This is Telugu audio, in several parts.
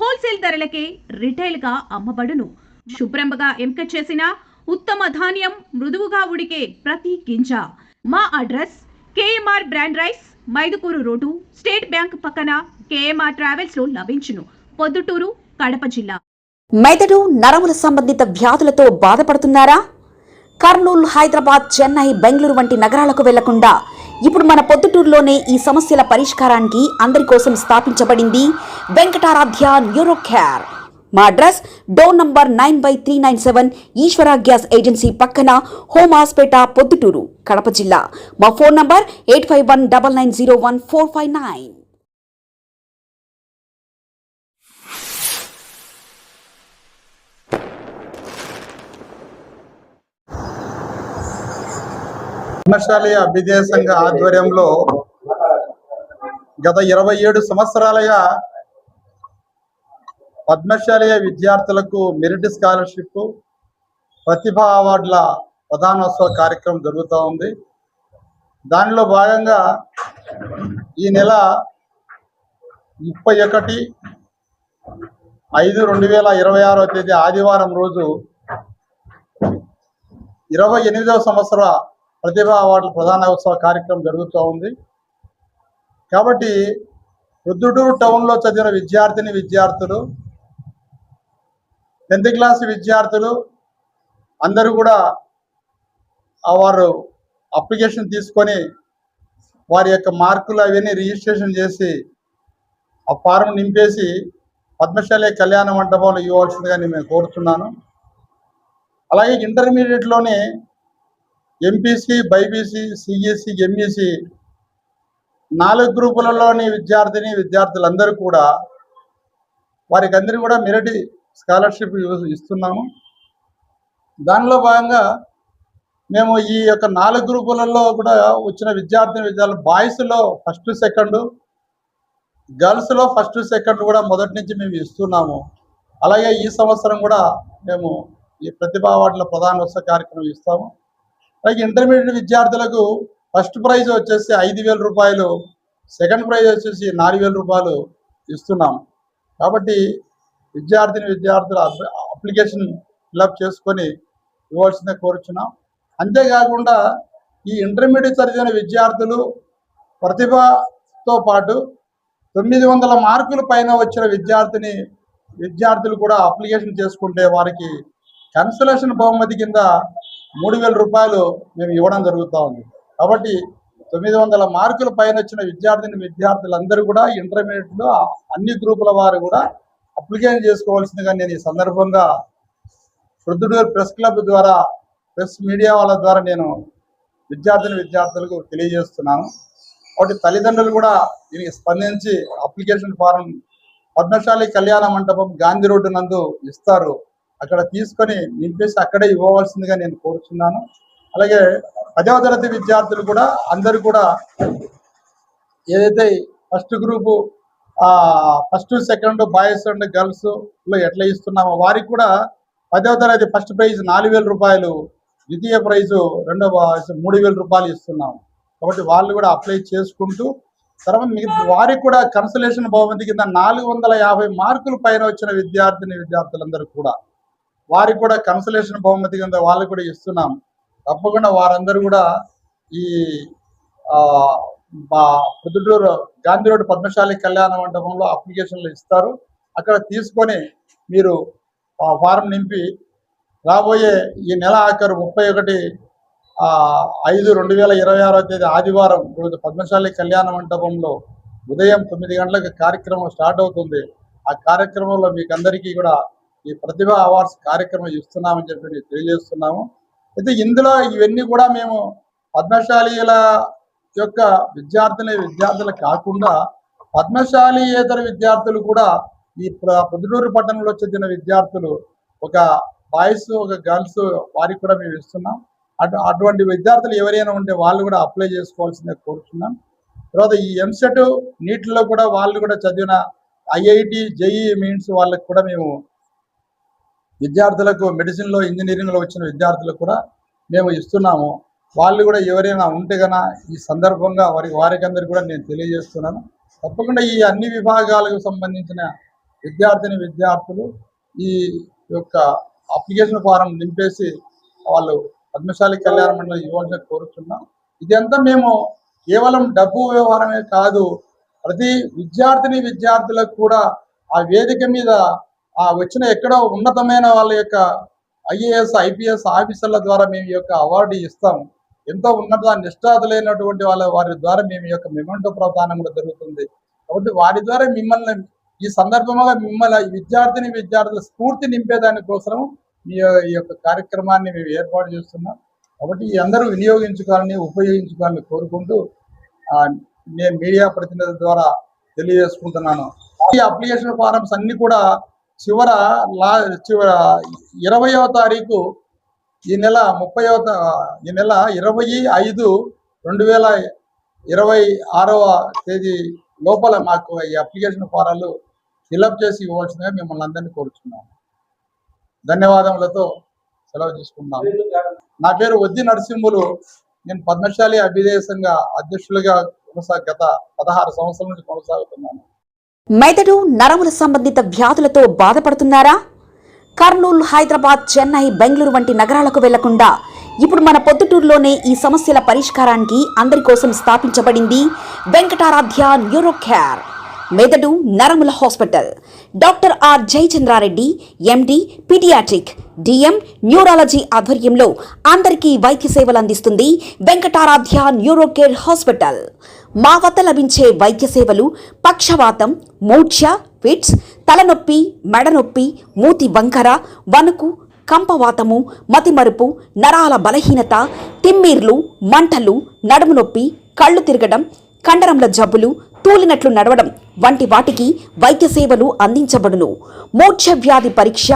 హోల్సేల్ ధరలకే రిటైల్గా అమ్మబడును. శుభ్రంగా ఎంపిక చేసిన ఉత్తమ ధాన్యం మృదువుగా ఉడికే ప్రతి గింజ. మా address KMR brand rice, Mydukur road, state bank పక్కన, కేఎంఆర్ ట్రావెల్స్ లో లభించును. పొద్దుటూరు, కడప జిల్లా. మెదడు నరముల సంబంధిత వ్యాధులతో బాధపడుతున్నారా? కర్నూలు, హైదరాబాద్, చెన్నై, బెంగళూరు వంటి నగరాలకు వెళ్లకుండా ఇప్పుడు మన పొద్దుటూరులోనే ఈ సమస్యల పరిష్కారానికి అందరి కోసం స్థాపించబడింది వెంకటారాధ్య న్యూరో కేర్. మా అడ్రస్ డోర్ నంబర్ 9/397 ఈశ్వర గ్యాస్ ఏజెన్సీ పక్కన, హోమాస్పేట, పొద్దుటూరు, కడప జిల్లా. మా ఫోన్ నంబర్ 8519901459. పద్మశాలి అభ్యుదయ సంఘ ఆధ్వర్యంలో గత 27 సంవత్సరాలుగా పద్మశాలి విద్యార్థులకు మెరిట్ స్కాలర్షిప్, ప్రతిభా అవార్డుల ప్రధానోత్సవ కార్యక్రమం జరుగుతూ ఉంది. దానిలో భాగంగా ఈ నెల 31/5/2026 తేదీ ఆదివారం రోజు 28వ సంవత్సర ప్రతిభా అవార్డుల ప్రధానోత్సవ కార్యక్రమం జరుగుతూ ఉంది. కాబట్టి ప్రొద్దుటూరు టౌన్లో చదివిన విద్యార్థులు, 10th క్లాస్ విద్యార్థులు అందరూ కూడా వారు అప్లికేషన్ తీసుకొని వారి యొక్క మార్కులు అవన్నీ రిజిస్ట్రేషన్ చేసి ఆ ఫారం నింపేసి పద్మశాలి కళ్యాణ మండపంలో ఇవ్వాల్సిందిగా నేను కోరుతున్నాను. అలాగే ఇంటర్మీడియట్లోనే ఎంపీసీ, బైపీసీ, సిఈసి, ఎంఈసి 4 గ్రూపులలోని విద్యార్థులందరూ కూడా వారికి అందరూ కూడా మెరిట్ స్కాలర్షిప్ ఇస్తున్నాము. దానిలో భాగంగా మేము ఈ యొక్క 4 గ్రూపులలో కూడా వచ్చిన విద్యార్థులు బాయ్స్లో 1st, 2nd, గర్ల్స్లో 1st, 2nd కూడా మొదటి నుంచి మేము ఇస్తున్నాము. అలాగే ఈ సంవత్సరం కూడా మేము ఈ ప్రతిభా అవార్డుల ప్రధానోత్సవ కార్యక్రమం ఇస్తాము. అలాగే ఇంటర్మీడియట్ విద్యార్థులకు ఫస్ట్ ప్రైజ్ వచ్చేసి 5,000 రూపాయలు, సెకండ్ ప్రైజ్ వచ్చేసి 4,000 రూపాయలు ఇస్తున్నాం. కాబట్టి విద్యార్థులు అప్లికేషన్ ఫిల్అప్ చేసుకొని ఇవ్వాల్సిందే కోరుచున్నాం. అంతేకాకుండా ఈ ఇంటర్మీడియట్ చదివిన ప్రతిభతో పాటు 900 మార్కుల పైన వచ్చిన విద్యార్థులు కూడా అప్లికేషన్ చేసుకుంటే వారికి కన్సలేషన్ బహుమతి కింద 3,000 రూపాయలు మేము ఇవ్వడం జరుగుతూ ఉంది. కాబట్టి 900 మార్కుల పైన వచ్చిన విద్యార్థులందరూ కూడా ఇంటర్మీడియట్లో అన్ని గ్రూపుల వారు కూడా అప్లికేషన్ చేసుకోవాల్సిందిగా నేను ఈ సందర్భంగా ప్రొద్దుటూరు ప్రెస్ క్లబ్ ద్వారా, ప్రెస్ మీడియా వాళ్ళ ద్వారా నేను విద్యార్థులకు తెలియజేస్తున్నాను. కాబట్టి తల్లిదండ్రులు కూడా దీనికి స్పందించి అప్లికేషన్ ఫారం పద్మశాలి కళ్యాణ మండపం, గాంధీ రోడ్డు నందు ఇస్తారు. అక్కడ తీసుకొని నింపేసి అక్కడే ఇవ్వవలసిందిగా నేను కోరుచున్నాను. అలాగే 10వ తరగతి విద్యార్థులు కూడా అందరూ కూడా ఏదైతే first group 1st, 2nd boys and girls లో ఎట్లా ఇస్తున్నామో వారికి కూడా 10వ తరగతి ఫస్ట్ ప్రైజ్ 4,000 రూపాయలు, ద్వితీయ ప్రైజు 3,000 రూపాయలు ఇస్తున్నాము. కాబట్టి వాళ్ళు కూడా అప్లై చేసుకుంటూ తర్వాత వారికి కూడా కన్సలేషన్ బహుమతి కింద 450 మార్కుల పైన వచ్చిన విద్యార్థులందరూ కూడా వారికి కూడా కన్సలేషన్ బహుమతి కింద వాళ్ళకు కూడా ఇస్తున్నాం. తప్పకుండా వారందరూ కూడా ఈ పొద్దుటూరు గాంధీ రోడ్డు పద్మశాలి కళ్యాణ మండపంలో అప్లికేషన్లు ఇస్తారు. అక్కడ తీసుకొని మీరు ఫారం నింపి రాబోయే ఈ నెల ఆఖరు 31/5/2026 తేదీ ఆదివారం రోజు పద్మశాలి కళ్యాణ మండపంలో ఉదయం 9 గంటలకు కార్యక్రమం స్టార్ట్ అవుతుంది. ఆ కార్యక్రమంలో మీకు అందరికీ కూడా ఈ ప్రతిభా అవార్డ్స్ కార్యక్రమం ఇస్తున్నామని చెప్పి తెలియజేస్తున్నాము. అయితే ఇందులో ఇవన్నీ కూడా మేము పద్మశాలీల యొక్క విద్యార్థులు కాకుండా పద్మశాలీయేతర విద్యార్థులు కూడా ఈ పొద్దుటూరు పట్టణంలో చెందిన విద్యార్థులు, ఒక బాయ్స్, ఒక గర్ల్స్ వారికి కూడా మేము ఇస్తున్నాం. అటువంటి విద్యార్థులు ఎవరైనా ఉంటే వాళ్ళు కూడా అప్లై చేసుకోవాల్సిందే కోరుతున్నాం. తర్వాత ఈ ఎంసెట్, నీట్లో కూడా వాళ్ళు కూడా చదివిన ఐఐటి, జేఈఈ మెయిన్స్ వాళ్ళకి కూడా మేము విద్యార్థులకు మెడిసిన్లో, ఇంజనీరింగ్లో వచ్చిన విద్యార్థులకు కూడా మేము ఇస్తున్నాము. వాళ్ళు కూడా ఎవరైనా ఉంటే కన్నా ఈ సందర్భంగా వారికి అందరికీ కూడా నేను తెలియజేస్తున్నాను. తప్పకుండా ఈ అన్ని విభాగాలకు సంబంధించిన విద్యార్థులు ఈ యొక్క అప్లికేషన్ ఫారం నింపేసి వాళ్ళు పద్మశాలి కళ్యాణ మండలి ఇవ్వాల్సిన కోరుతున్నాం. ఇదంతా మేము కేవలం డబ్బు వ్యవహారమే కాదు, ప్రతి విద్యార్థులకు కూడా ఆ వేదిక మీద వచ్చిన ఎక్కడో ఉన్నతమైన వాళ్ళ యొక్క IAS IPS ఆఫీసర్ల ద్వారా మేము ఈ యొక్క అవార్డు ఇస్తాం. ఎంతో ఉన్నత నిష్ఠాతులైనటువంటి వారి ద్వారా మేము ఈ యొక్క మెమెంటో ప్రదానం కూడా జరుగుతుంది. కాబట్టి వారి ద్వారా మిమ్మల్ని ఈ సందర్భంగా విద్యార్థుల స్ఫూర్తి నింపేదాని కోసం ఈ యొక్క కార్యక్రమాన్ని మేము ఏర్పాటు చేస్తున్నాం. కాబట్టి ఈ అందరూ ఉపయోగించుకోవాలని కోరుకుంటూ నేను మీడియా ప్రతినిధుల ద్వారా తెలియజేసుకుంటున్నాను. ఈ అప్లికేషన్ ఫారమ్స్ అన్ని కూడా చివర 20వ తారీఖు ఈ నెల 25/2026 తేదీ లోపల మాకు ఈ అప్లికేషన్ ఫారాలు ఫిలప్ చేసి ఇవ్వాల్సిందిగా మిమ్మల్ని అందరినీ కోరుచున్నాను. ధన్యవాదములతో సెలవు తీసుకుంటున్నాను. నా పేరు వద్ది నరసింహులు. నేను పద్మశాలి అభ్యుదయ సంఘ అధ్యక్షులుగా గత 16 సంవత్సరాల నుంచి కొనసాగుతున్నాను. మెదడు నరముల సంబంధిత వ్యాధులతో బాధపడుతున్నారా? కర్నూలు, హైదరాబాద్, చెన్నై, బెంగళూరు వంటి నగరాలకు వెళ్లకుండా ఇప్పుడు మన పొద్దుటూరులోనే ఈ సమస్యల పరిష్కారానికి అందరి కోసం స్థాపించబడింది వెంకటారాధ్య న్యూరో కేర్ మెదడు నరముల hospital. Doctor R Jayachandra Reddy MD paediatric DM neurology ఆధ్వర్యంలో అందరికీ వైద్య సేవలు అందిస్తుంది వెంకటారాధ్య న్యూరో కేర్ హాస్పిటల్. మా వద్ద లభించే వైద్య సేవలు పక్షవాతం, మూర్ఛ, ఫిట్స్, తలనొప్పి, మెడనొప్పి, మూతి వంకర, వణుకు, కంపవాతము, మతిమరుపు, నరాల బలహీనత, తిమ్మిర్లు, మంటలు, నడుము నొప్పి, కళ్ళు తిరగడం, కండరంల జబ్బులు, తూలినట్లు నడవడం వంటి వాటికి వైద్య సేవలు అందించబడును. మూర్ఛ వ్యాధి పరీక్ష,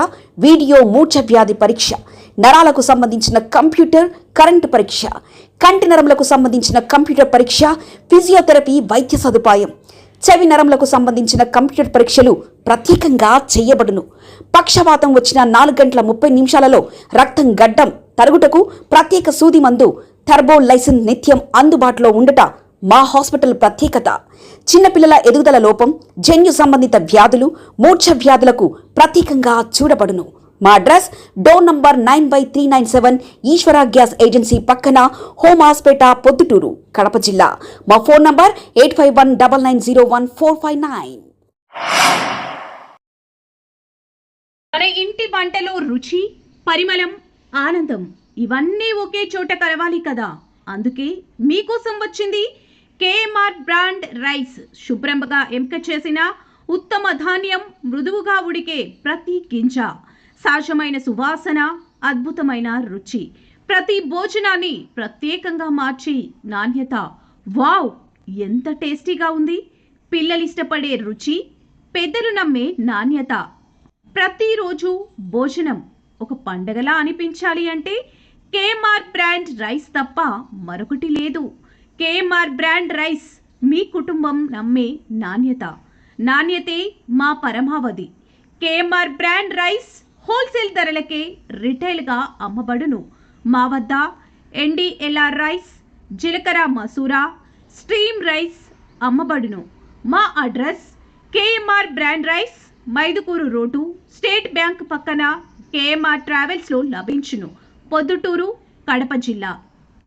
వీడియో మూర్ఛ వ్యాధి పరీక్ష, నరాలకు సంబంధించిన కంప్యూటర్ కరెంటు పరీక్ష, కంటి నరములకు సంబంధించిన కంప్యూటర్ పరీక్ష, ఫిజియోథెరపీ వైద్య సదుపాయం, చెవి నరములకు సంబంధించిన కంప్యూటర్ పరీక్షలు ప్రత్యేకంగా చేయబడును. పక్షవాతం వచ్చిన 4 గంటల 30 నిమిషాలలో రక్తం గడ్డం తరుగుటకు ప్రత్యేక సూది మందు థర్బోలైసిన్ నిత్యం అందుబాటులో ఉండట మా హాస్పిటల్ ప్రత్యేకత. చిన్నపిల్లల ఎదుగుదల లోపం, జన్యు సంబంధిత వ్యాధులు, మూర్ఛ వ్యాధులకు ప్రత్యేకంగా చూడబడును. మా అడ్రస్ డోర్ నంబర్ 9/397 ఈశ్వర గ్యాస్ ఏజెన్సీ పక్కన, హోమాస్పేట, పొద్దుటూరు, కడప జిల్లా. మా ఫోన్ నంబర్ 8519901459. మన ఇంటి వంటలో రుచి, పరిమళం, ఆనందం ఇవన్నీ ఒకే చోట కలవాలి కదా. అందుకే మీకోసం వచ్చింది KMR బ్రాండ్ రైస్. శుభ్రంగా ఎంపిక చేసిన ఉత్తమ ధాన్యం, మృదువుగా ఉడికే ప్రతి గింజ, సహజమైన సువాసన, అద్భుతమైన రుచి, ప్రతి భోజనాన్ని ప్రత్యేకంగా మార్చి నాణ్యత. వావ్, ఎంత టేస్టీగా ఉంది! పిల్లలు ఇష్టపడే రుచి, పెద్దలు నమ్మే నాణ్యత. ప్రతిరోజు భోజనం ఒక పండగలా అనిపించాలి అంటే KMR బ్రాండ్ రైస్ తప్ప మరొకటి లేదు. KMR బ్రాండ్ రైస్ మీ కుటుంబం నమ్మే నాణ్యత. నాణ్యతే మా పరమావధి. KMR బ్రాండ్ రైస్ హోల్సేల్ ధరలకే రిటైల్గా అమ్మబడును. మా వద్ద NDLR రైస్, జీలకర్ర మసూరా, స్ట్రీమ్ రైస్ అమ్మబడును. మా address KMR brand rice, Mydukur road, state bank పక్కన, KMR ట్రావెల్స్లో లభించును. పొద్దుటూరు, కడప జిల్లా.